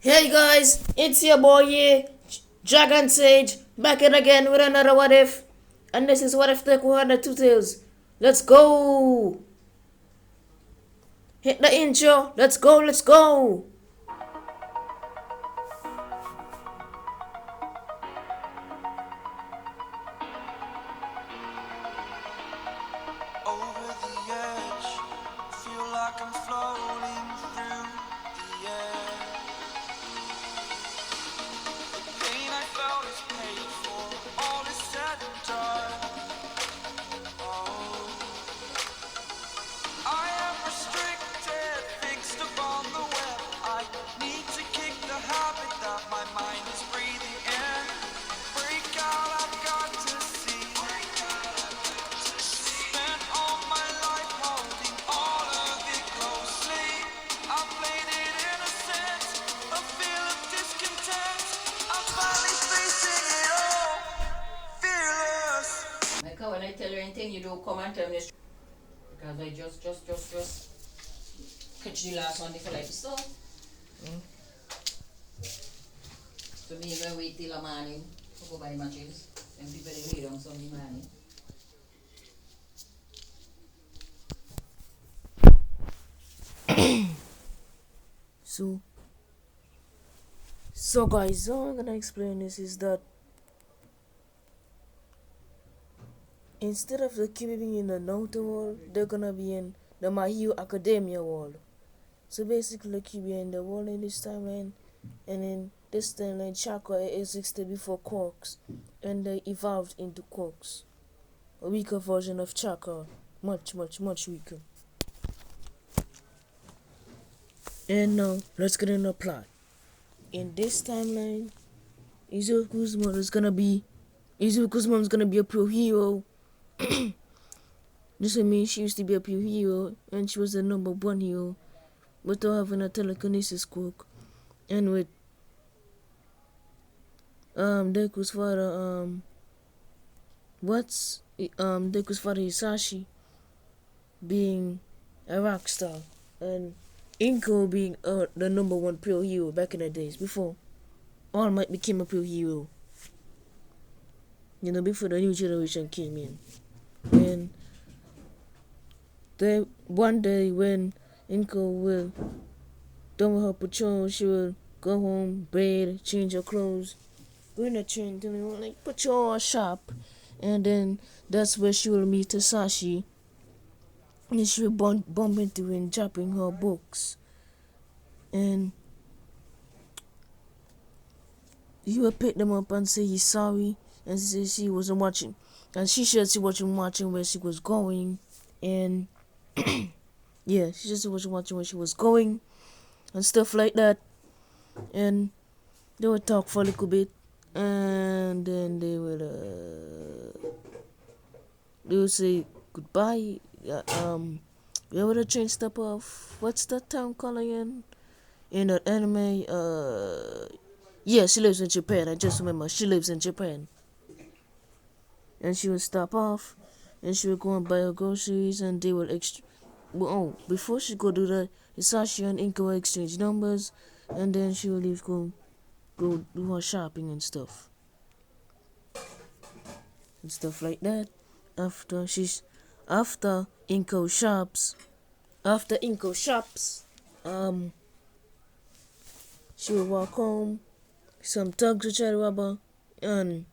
Hey guys, it's your boy here, Dragon Sage, back in again with another What If. And this is What If Deku had the two tails. Let's go! Hit the intro, let's go, let's go! Over the edge, feel like I'm floating through the air. The pain I felt is paid for, all is said and done. Oh, I am restricted, fixed upon the web. I need to kick the habit that my mind is breathing in. Break out, I've got to see. Spent all my life holding all of it closely. I played it innocent, a feel of discontent. I'm finally facing it all, fearless. Like when I tell you anything, you don't come and tell me the truth. Because I just catch the last one before like so. So me gonna wait till the morning to go buy matches. And people they wait on Sunday morning. So, guys, how I'm gonna explain this is that instead of the Kyuubi being in the Naruto world, they're gonna be in the My Hero Academia world. So basically, the Kyuubi in the world in this timeline, and in this timeline, chakra existed before quarks, and they evolved into quarks. A weaker version of chakra, much weaker. And now, let's get in the plot. In this timeline, Izuku's mom is gonna be a pure hero. This means she used to be a pure hero, and she was the number one hero, without having a telekinesis quirk, and with Deku's father Deku's father Hisashi being a rock star, and Inko being the number one pure hero back in the days before All Might became a pure hero. You know, before the new generation came in. And one day when Inko will done with her patrol, she will go home, bathe, change her clothes, go in the train, then like patrol or shop, and then that's where she will meet Hisashi, and she will bump into him, dropping her books, and he will pick them up and say he's sorry, and say she wasn't watching, and she said she wasn't watching where she was going, and yeah, she just wasn't watching where she was going, and stuff like that, and they would talk for a little bit, and then they would say goodbye. Where would the train stop off? What's that town called again? In that anime, yeah, she lives in Japan. I just remember she lives in Japan. And she would stop off, and she would go and buy her groceries, and they would before she go do that, Hisashi and Inka would exchange numbers, and then she would leave go do her shopping and stuff like that. After Inko shops, she would walk home. Some thugs would try to rob her, and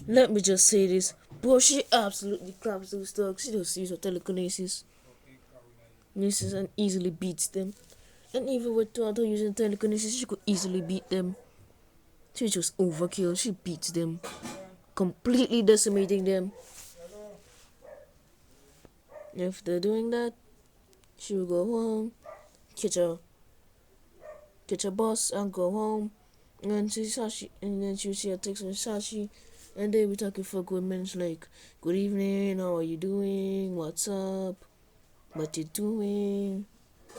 let me just say this, bro, she absolutely claps those thugs. She just uses her telekinesis and easily beats them. And even without her using telekinesis, she could easily beat them. She just overkill. She beats them, completely decimating them. After doing that, she will go home, catch a bus, and go home. And then she will see a text from Hisashi, and they be talking for good minutes, like, "Good evening, how are you doing? What's up? What you doing?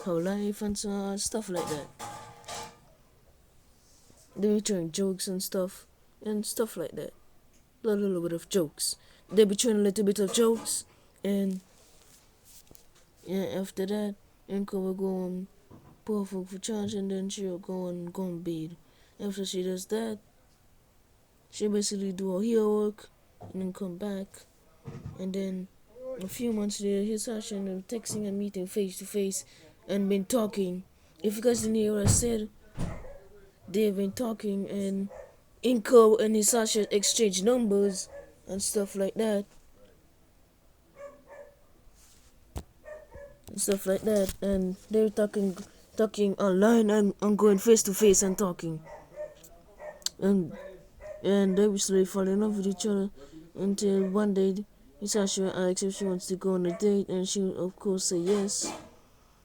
How life and stuff like that." They be throwing jokes and stuff like that. A little bit of jokes. They be throwing a little bit of jokes, and yeah, after that, Inko will go home, powerful for charge, and then she'll go on bed. After she does that, she basically do her heel work and then come back. And then a few months later, Hisashi and them texting and meeting face to face and been talking. If you guys didn't hear what I said, they've been talking, and Inko and Hisashi exchange numbers and stuff like that. And they're talking online and going face to face and talking. And they were slowly falling in love with each other until one day Hisashi asked if she wants to go on a date, and she would of course say yes.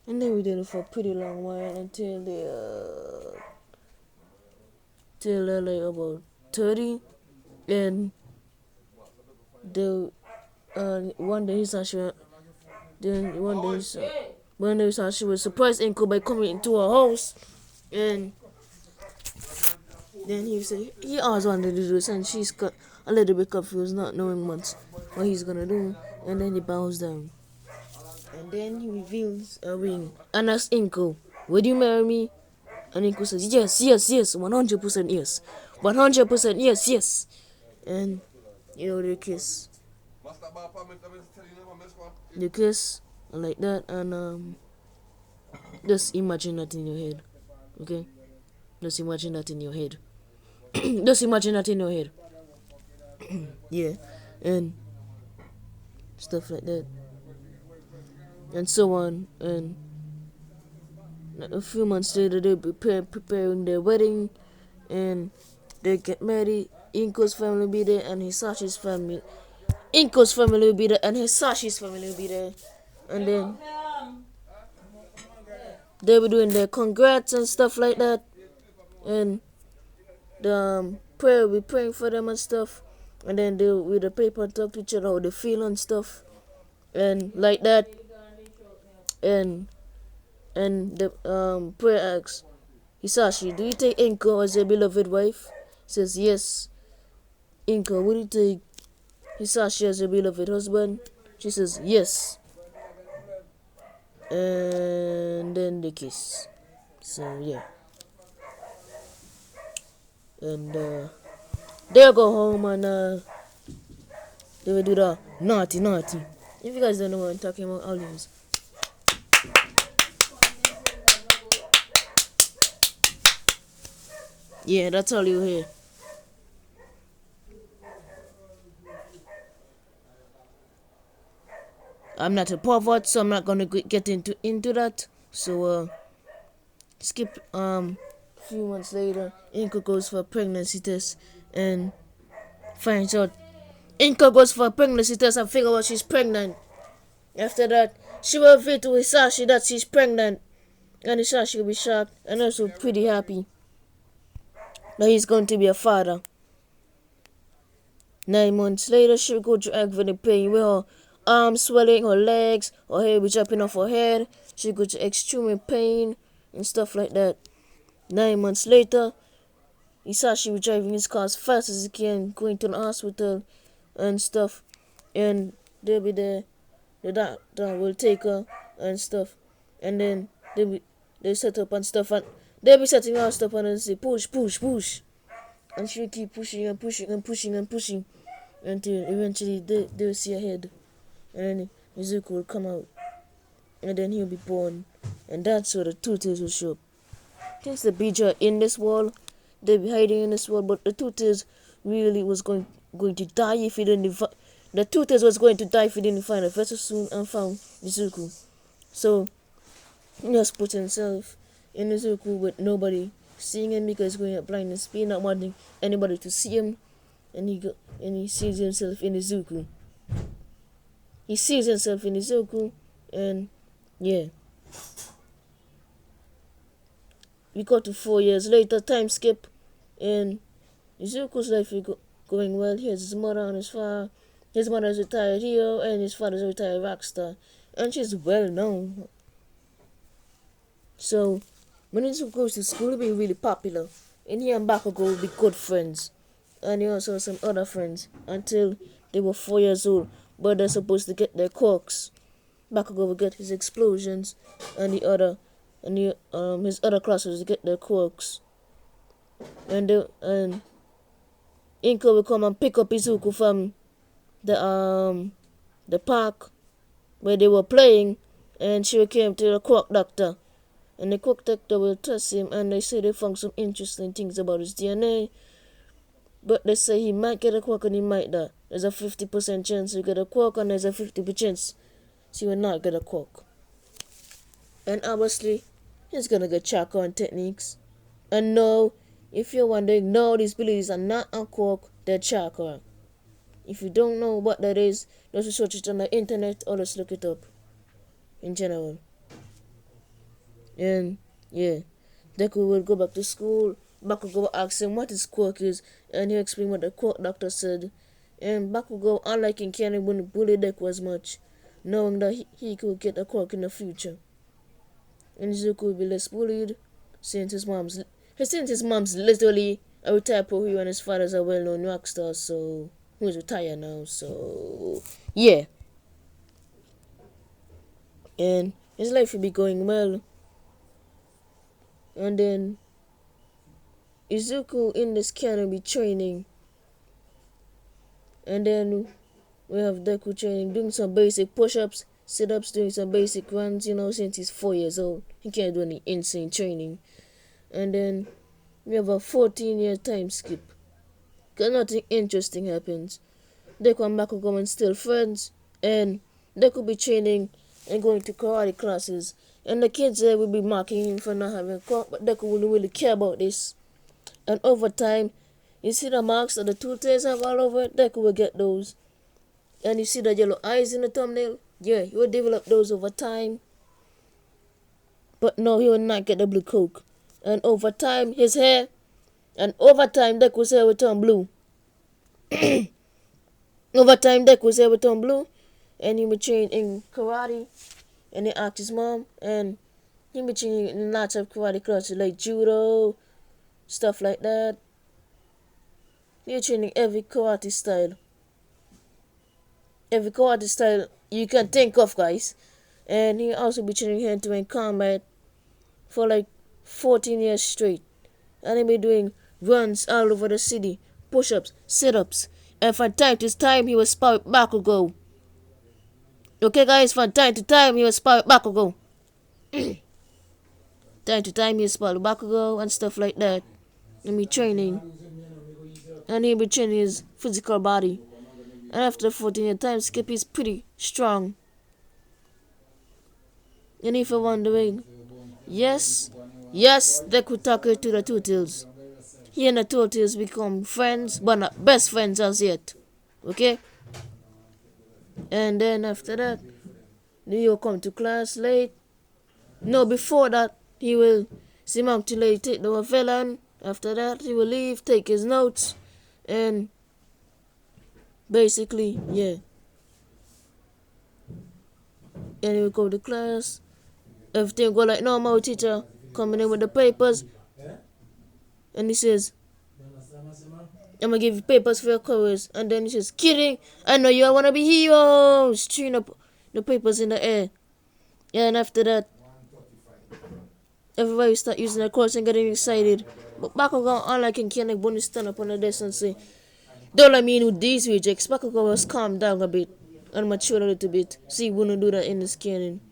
And they were dating for a pretty long while until they're like about 30. And the one day Hisashi then one day Hisashi was surprised Inko by coming into her house, and then he always wanted to do this, and she's got a little bit confused, not knowing much what he's gonna do. And then he bows down, and then he reveals a ring and asks Inko, "Would you marry me?" And Inko says, "Yes, yes, yes, 100% yes, 100% yes, yes." And they kiss, like that, and just imagine that in your head, okay? Just imagine that in your head. Just imagine that in your head. Yeah, and stuff like that, and so on. And a few months later, they preparing their wedding, and they get married. Inko's family will be there, and Hisashi's family. Inko's family will be there, and Hisashi's family will be there. And then they were doing their congrats and stuff like that, and the prayer will be praying for them and stuff. And then they with the paper talk to each other how they feel and stuff, and like that. And the prayer asks Hisashi, "Do you take Inko as your beloved wife?" He says yes. Inko, would you take Hisashi as your beloved husband? She says yes. And then they kiss. So yeah. And they'll go home, and they will do the naughty naughty. If you guys don't know what I'm talking about, I'll use. Yeah, that's all you hear. I'm not a pervert, so I'm not gonna get into that. So skip a few months later, Inko goes for a pregnancy test and finds out. Inko goes for a pregnancy test and figure out she's pregnant. After that, she will reveal to Hisashi that she's pregnant, and Hisashi will be shocked and also pretty happy that he's going to be a father. 9 months later, she will go to aggravating pain with her arms swelling, her legs, her hair will be dropping off her head. She will go to extreme pain and stuff like that. 9 months later, Hisashi was driving his car as fast as he can, going to the hospital and stuff. And they'll be there. The doctor will take her and stuff. And then they set up and stuff. And they'll be setting her stuff and then say, push, push, push. And she'll keep pushing and pushing and pushing and pushing until eventually they'll see her head. And then Izuku will come out. And then he'll be born. And that's where the two tails will show up. Since the beach are in this wall, they'll be hiding in this wall, but the two tails really was going to die if he didn't the two tails was going to die if he didn't find a vessel soon and found Izuku. So he just put himself in Izuku with nobody seeing him because he's going at blindness speed, not wanting anybody to see him, and he sees himself in Izuku. He sees himself in Izuku, and yeah. We got to 4 years later, time skip, and Izuku's life is going well. He has his mother and his father. His mother is a retired hero, and his father is a retired rock star, and she's well known. So, when Izuku goes to school, he'll be really popular, and he and Bakugo will be good friends, and he also has some other friends, until they were 4 years old, but they're supposed to get their quirks. Bakugo will get his explosions, and the other and his other classmates get their quirks, and Inko will come and pick up Izuku from the park where they were playing, and she came to the quirk doctor, and the quirk doctor will test him, and they say they found some interesting things about his DNA, but they say he might get a quirk and he might not. There's a 50% chance he get a quirk, and there's a 50% chance he will not get a quirk. And obviously, he's gonna get chakra techniques. And no, if you're wondering, no, these abilities are not a quirk, they're chakra. If you don't know what that is, just search it on the internet or just look it up in general. And yeah, Deku will go back to school. Bakugo will ask him what his quirk is, and he'll explain what the quirk doctor said. And Bakugo, unlike in Canon, wouldn't bully Deku as much, knowing that he could get a quirk in the future. And Izuku will be less bullied, since his mom's literally a retired pro hero and his father's a well-known rock star, so he's retired now, so yeah. And his life will be going well. And then Izuku in this can will be training. And then we have Deku training, doing some basic push-ups, sit-ups, doing some basic runs, since he's 4 years old. He can't do any insane training. And then we have a 14-year time skip. Because nothing interesting happens. Deku and Bakugo are still friends. And Deku be training and going to karate classes. And the kids there will be mocking him for not having a quirk, but Deku wouldn't really care about this. And over time, you see the marks that the two tails have all over it? Deku will get those. And you see the yellow eyes in the thumbnail? Yeah, he will develop those over time. But no, he will not get the blue coke. And over time, his hair, and over time, Deku's hair will turn blue. Over time, Deku's hair will turn blue. And he will train in karate. And he asked his mom, and he will train in lots of karate classes like judo, stuff like that. He's training every karate style. Every karate style you can think of, guys. And he also be training hand-to-hand combat for like 14 years straight. And he be doing runs all over the city, push-ups, sit-ups. And from time to time, he will spar with Bakugo. Okay, guys, from time to time, he will spar with Bakugo. Time to time, he will spar with Bakugo and stuff like that. And be training. And he'll be training his physical body. And after the 14-year time skip, he's pretty strong. And if you're wondering, yes, Deku talked to the Turtles. He and the Turtles become friends, but not best friends as yet. Okay? And then after that, he will come to class late. No, before that, he will see Mom till late, take the villain. After that, he will leave, take his notes, and basically, yeah. And he will go to class. Everything go like normal, teacher coming in with the papers. And he says, I'm gonna give you papers for your course. And then he says, kidding, I know you all wanna be heroes. Throwing up the papers in the air. And after that, everybody start using the course and getting excited. But Bakugan, unlike in Kanek, Bonnie stand up on the desk and say, don't let me in with these rejects. Bakugan was calm down a bit and mature a little bit. See, he wouldn't do that in this canon.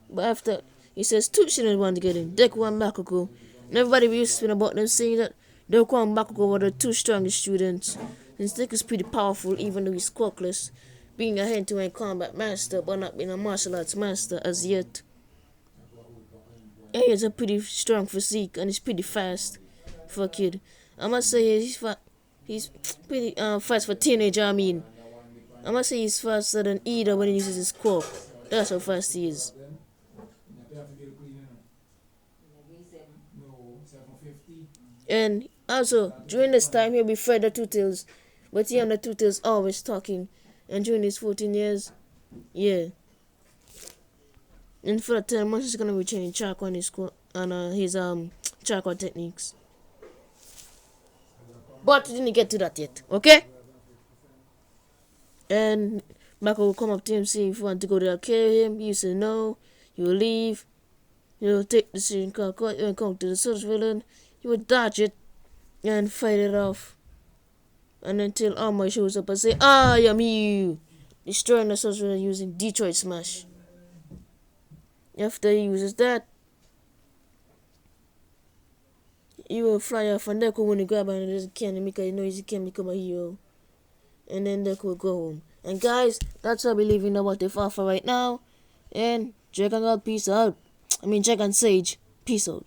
But after, he says two students want to get in, Deku and Bakugo. And everybody used to spin about them saying that Deku and Bakugo were the two strongest students. And Deku is pretty powerful even though he's quirkless, being a hand-to-hand combat master but not being a martial arts master as yet. And he has a pretty strong physique and he's pretty fast for a kid. I must say he's pretty fast for a teenager, I must say he's faster than Ida when he uses his quirk. That's how fast he is. And also, during this time, he'll be fed the Two Tails. But he and the Two Tails always talking. And during his 14 years, yeah. And for the 10 months, he's going to be training Chakra on his Chakra techniques. But we didn't get to that yet, okay? And Michael will come up to him, see if he wants to go there, carry him. He said no, he will leave. You take the scene call, come to the source villain, you would dodge it and fight it off. And until Armor shows up and say, I am you! Destroying the source villain using Detroit Smash. After he uses that, he will fly off and Deku when he grab and just can't because he knows he can become a hero. And then Deku will go home. And guys, that's what I'll be leaving about the Alpha right now. And Dragon God, peace out. Dragon Sage, peace out.